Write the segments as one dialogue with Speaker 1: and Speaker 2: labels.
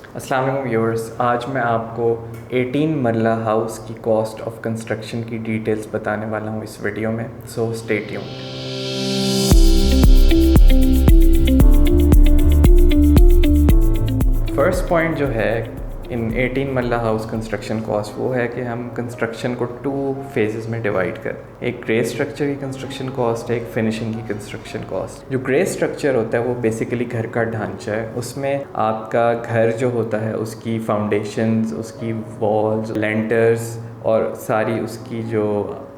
Speaker 1: अस्सलाम वालेकुम व्यूअर्स, आज मैं आपको 18 मरला हाउस की कॉस्ट ऑफ कंस्ट्रक्शन की डिटेल्स बताने वाला हूँ इस वीडियो में। So stay tuned. First point जो है इन 18 मरला हाउस कंस्ट्रक्शन कॉस्ट वो है कि हम कंस्ट्रक्शन को 2 फेजेस में डिवाइड कर, एक ग्रे स्ट्रक्चर की कंस्ट्रक्शन कॉस्ट है, एक फिनिशिंग की कंस्ट्रक्शन कॉस्ट। जो ग्रे स्ट्रक्चर होता है वो बेसिकली घर का ढांचा है। उसमें आपका घर जो होता है उसकी फाउंडेशंस, उसकी वॉल्स, लेंटर्स और सारी उसकी जो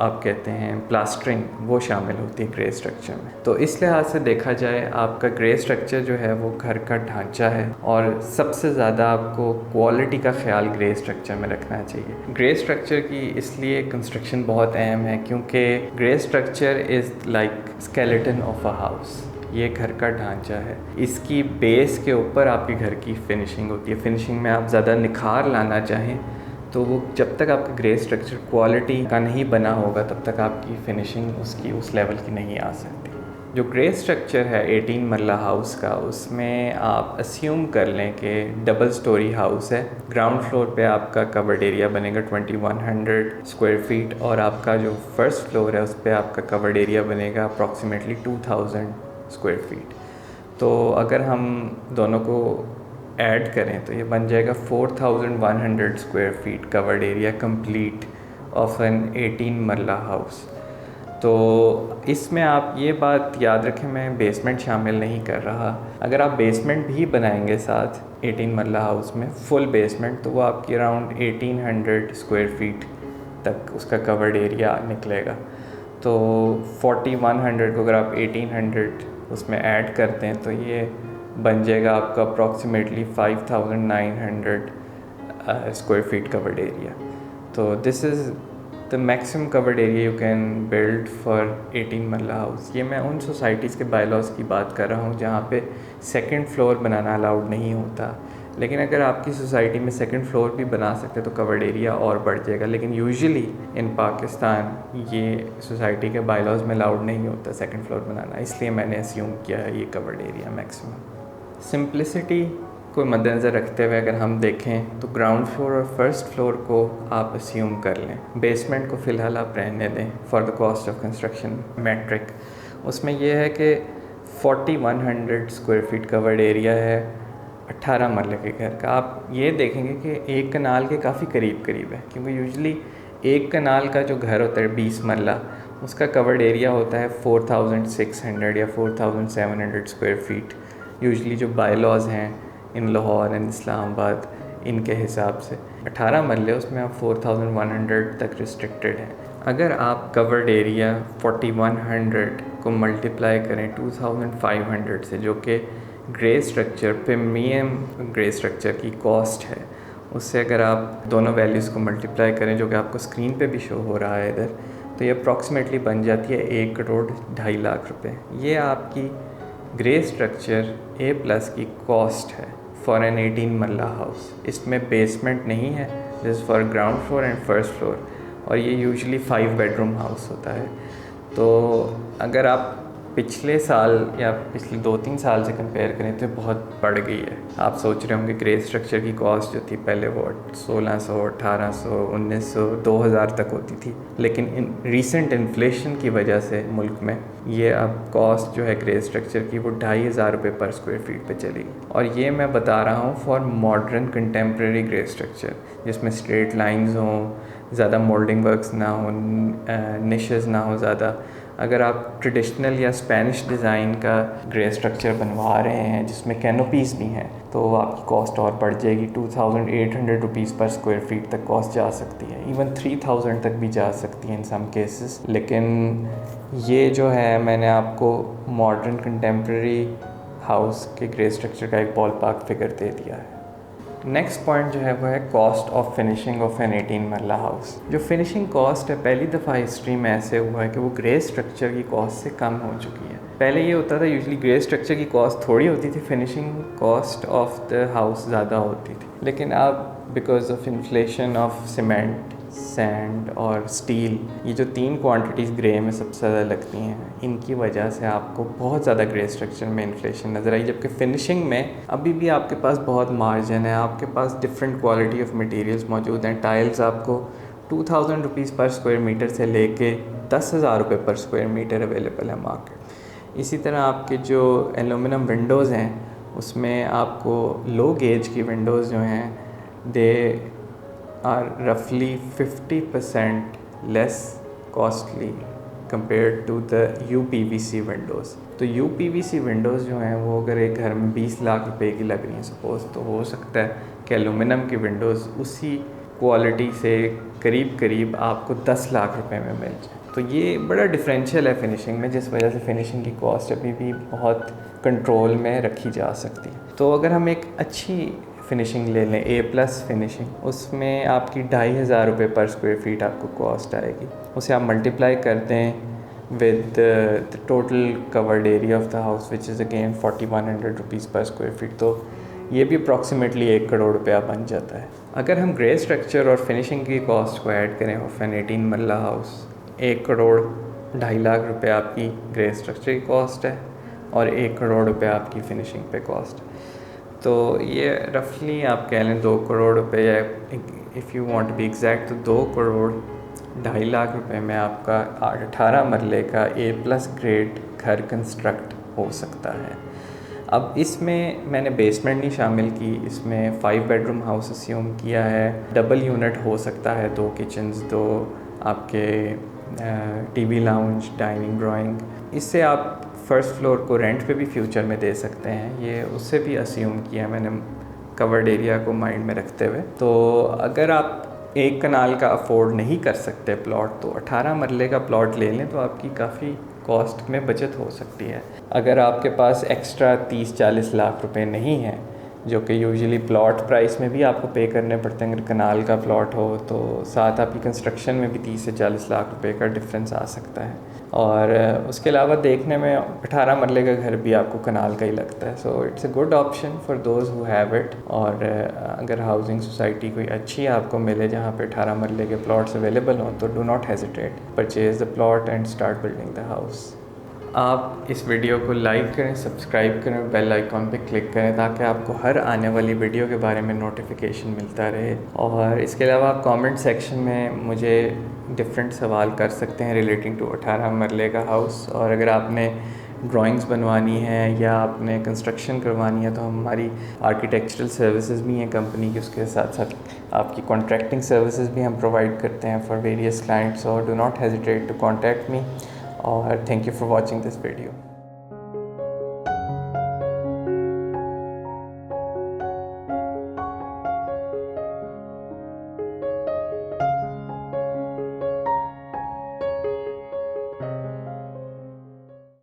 Speaker 1: आप कहते हैं प्लास्टरिंग वो शामिल होती है ग्रे स्ट्रक्चर में। तो इस लिहाज से देखा जाए आपका ग्रे स्ट्रक्चर जो है वो घर का ढांचा है और सबसे ज़्यादा आपको क्वालिटी का ख्याल ग्रे स्ट्रक्चर में रखना चाहिए। ग्रे स्ट्रक्चर की इसलिए कंस्ट्रक्शन बहुत अहम है क्योंकि grey structure is like skeleton of a house. ये घर का ढांचा है, इसकी बेस के ऊपर आपके घर की फिनिशिंग होती है। फिनिशिंग में आप ज़्यादा निखार लाना चाहें तो वो जब तक आपका ग्रे स्ट्रक्चर क्वालिटी का नहीं बना होगा तब तक आपकी फिनिशिंग उसकी उस लेवल की नहीं आ सकती। जो ग्रे स्ट्रक्चर है 18 मरला हाउस का, उसमें आप अस्यूम कर लें कि डबल स्टोरी हाउस है। ग्राउंड फ्लोर पे आपका कवर्ड एरिया बनेगा 2100 स्क्वायर फीट और आपका जो फर्स्ट फ्लोर है उस पर आपका कवर्ड एरिया बनेगा अप्रॉक्सीमेटली 2000 स्क्वायर फीट। तो अगर हम दोनों को ऐड करें तो ये बन जाएगा 4100 square feet covered area complete of an 18 marla house. तो इसमें आप ये बात याद रखें, मैं बेसमेंट शामिल नहीं कर रहा। अगर आप बेसमेंट भी बनाएंगे साथ 18 मरला हाउस में फुल बेसमेंट, तो वो आपकी अराउंड 1800 स्क्वायर फीट तक उसका कवर्ड एरिया निकलेगा। तो 4100 को अगर आप 1800 उसमें ऐड करते हैं तो ये बन जाएगा आपका approximately 5900 square feet covered area. तो this is the maximum covered area you can build for 18 marla house. ये मैं उन सोसाइटीज़ के बायलॉज की बात कर रहा हूँ जहाँ पे सेकंड फ्लोर बनाना अलाउड नहीं होता। लेकिन अगर आपकी सोसाइटी में सेकंड फ्लोर भी बना सकते तो कवर्ड एरिया और बढ़ जाएगा। लेकिन यूजुअली इन पाकिस्तान ये सोसाइटी के बायलॉज में अलाउड नहीं होता सेकंड फ्लोर बनाना, इसलिए मैंने अस्यूम किया है ये कवर्ड एरिया मैक्सिमम। सिंप्लिसिटी को मद्देनज़र रखते हुए अगर हम देखें तो ग्राउंड फ्लोर और फर्स्ट फ्लोर को आप अस्यूम कर लें, बेसमेंट को फ़िलहाल आप रहने दें for the cost of construction metric. उसमें यह है कि 4100 स्क्वायर फीट कवर्ड एरिया है 18 मरले के घर का। आप ये देखेंगे कि एक कनाल के काफ़ी करीब करीब है, क्योंकि यूजुअली एक कनाल का जो घर होता है 20 मरला, उसका कवर्ड एरिया होता है 4600 या 4700 स्क्वायर फीट। यूजुअली जो बायलॉज हैं इन लाहौर एंड इस्लामाबाद इनके हिसाब से 18 मरले, उसमें आप 4100 तक रिस्ट्रिक्टेड हैं। अगर आप कवर्ड एरिया 4100 को मल्टीप्लाई करें 2500 से, जो कि grey structure premium grey structure की कॉस्ट है, उससे अगर आप दोनों वैल्यूज़ को मल्टीप्लाई करें जो कि आपको स्क्रीन पे भी शो हो रहा है इधर, तो ये अप्रॉक्सीमेटली बन जाती है 1 करोड़ 2.5 लाख रुपए। ये आपकी ग्रे स्ट्रक्चर A+ की कॉस्ट है फॉर एन 18 मरला हाउस। इसमें बेसमेंट नहीं है, this for ground floor and first floor, और ये यूजुअली 5 बेडरूम हाउस होता है। तो अगर आप पिछले साल या पिछले 2-3 साल से कंपेयर करें तो बहुत बढ़ गई है। आप सोच रहे होंगे ग्रे स्ट्रक्चर की कॉस्ट जो थी पहले वो 1600, 1800, 1900, 2000 तक होती थी, लेकिन इन रीसेंट इन्फ्लेशन की वजह से मुल्क में ये अब कॉस्ट जो है ग्रे स्ट्रक्चर की वो 2500 रुपये पर स्क्वायर फीट पे चली। और ये मैं बता रहा हूँ for modern contemporary grey structure, जिसमें स्ट्रेट लाइंस हों, ज़्यादा मोल्डिंग वर्क्स ना हो, निशेस ना हो ज़्यादा। अगर आप ट्रेडिशनल या स्पेनिश डिज़ाइन का ग्रे स्ट्रक्चर बनवा रहे हैं जिसमें कैनोपीज़ भी हैं, तो आपकी कॉस्ट और बढ़ जाएगी। 2800 रुपीज़ पर स्क्वायर फीट तक कॉस्ट जा सकती है, इवन 3000 तक भी जा सकती है इन सम केसेस। लेकिन ये जो है मैंने आपको मॉडर्न कंटेम्प्रेरी हाउस के ग्रे स्ट्रक्चर का एक बॉल पार्क फिगर दे दिया है। नेक्स्ट पॉइंट जो है वो है cost of finishing of an 18 marla house. जो फिनिशिंग कॉस्ट है पहली दफ़ा हिस्ट्री में ऐसे हुआ है कि वो ग्रे स्ट्रक्चर की कॉस्ट से कम हो चुकी है। पहले ये होता था यूजुअली ग्रे स्ट्रक्चर की कॉस्ट थोड़ी होती थी, finishing cost of the house ज़्यादा होती थी। लेकिन अब because of inflation of cement sand और स्टील, ये जो 3 क्वांटिटीज़ ग्रे में सबसे ज़्यादा लगती हैं, इनकी वजह से आपको बहुत ज़्यादा ग्रे स्ट्रक्चर में इन्फ्लेशन नज़र आई। जबकि फिनिशिंग में अभी भी आपके पास बहुत मार्जिन है, आपके पास डिफरेंट क्वालिटी ऑफ मटेरियल्स मौजूद हैं। टाइल्स आपको 2000 रुपीज़ पर स्क्वायर मीटर से लेके 10,000 रुपये पर स्क्वायर मीटर अवेलेबल है मार्केट। इसी तरह आपके जो एलुमिनियम विंडोज़ हैं उसमें आपको लो गेज की विंडोज़ जो हैं दे आर रफली 50% less costly compare to the UPVC windows. तो UPVC विंडोज़ जो हैं वो अगर एक घर में 20 लाख रुपए की लग रही हैं सपोज़, तो हो सकता है कि एलुमिनियम की विंडोज़ उसी क्वालिटी से करीब आपको 10 लाख रुपए में मिल जाए। तो ये बड़ा डिफरेंशियल है फिनिशिंग में, जिस वजह से फिनिशिंग की कॉस्ट अभी भी बहुत कंट्रोल में रखी जा सकती है। तो अगर हम एक अच्छी फिनिशिंग ले लें, A+ फिनिशिंग, उसमें आपकी 2500 रुपये पर स्क्वायर फीट आपको कॉस्ट आएगी। उसे आप मल्टीप्लाई करते हैं with the total covered area of the house which is again 4100 rupees पर स्क्वायर फीट, तो ये भी अप्रॉक्सीमेटली 1 करोड़ रुपया बन जाता है। अगर हम ग्रे स्ट्रक्चर और फिनिशिंग की कॉस्ट को ऐड करें of an 18 marla house, 1 crore 2.5 lakh रुपये आपकी ग्रे स्ट्रक्चर की कॉस्ट है और 1 करोड़ रुपये आपकी फिनिशिंग पे कॉस्ट। तो ये रफली आप कह लें 2 करोड़ रुपये, या if you want to be exact तो 2 करोड़ 2.5 लाख रुपए में आपका 18 मरले का A+ ग्रेड घर कंस्ट्रक्ट हो सकता है। अब इसमें मैंने बेसमेंट नहीं शामिल की, इसमें 5 बेडरूम हाउस अस्यूम किया है। डबल यूनिट हो सकता है, 2 किचन्स, 2 आपके TV लाउंज, डाइनिंग, ड्राइंग। इससे आप फर्स्ट फ्लोर को रेंट पे भी फ्यूचर में दे सकते हैं, ये उससे भी अस्यूम किया मैंने कवर्ड एरिया को माइंड में रखते हुए। तो अगर आप 1 कनाल का अफोर्ड नहीं कर सकते प्लॉट, तो 18 मरले का प्लॉट ले लें तो आपकी काफ़ी कॉस्ट में बचत हो सकती है। अगर आपके पास एक्स्ट्रा 30-40 लाख रुपए नहीं हैं, जो कि यूजुअली प्लॉट प्राइस में भी आपको पे करने पड़ते हैं, अगर कनाल का प्लॉट हो तो साथ आपकी कंस्ट्रक्शन में भी 30 से 40 लाख रुपए का डिफरेंस आ सकता है। और उसके अलावा देखने में 18 मरले का घर भी आपको कनाल का ही लगता है। So it's a good option for those who have it. और अगर हाउसिंग सोसाइटी कोई अच्छी आपको मिले जहाँ पे 18 मरले के प्लॉट्स अवेलेबल हों, तो do not hesitate, purchase the plot and start building the house. आप इस वीडियो को लाइक करें, सब्सक्राइब करें, बेल आइकॉन पे क्लिक करें ताकि आपको हर आने वाली वीडियो के बारे में नोटिफिकेशन मिलता रहे। और इसके अलावा आप कमेंट सेक्शन में मुझे डिफरेंट सवाल कर सकते हैं रिलेटिंग टू 18 मरले का हाउस। और अगर आपने ड्राइंग्स बनवानी है या आपने कंस्ट्रक्शन करवानी है, तो हमारी आर्किटेक्चरल सर्विसेज भी हैं कंपनी की, उसके साथ साथ आपकी कॉन्ट्रैक्टिंग सर्विसेज भी हम प्रोवाइड करते हैं फॉर वेरियस क्लाइंट्स। और do not hesitate to contact me. और thank you for watching this video.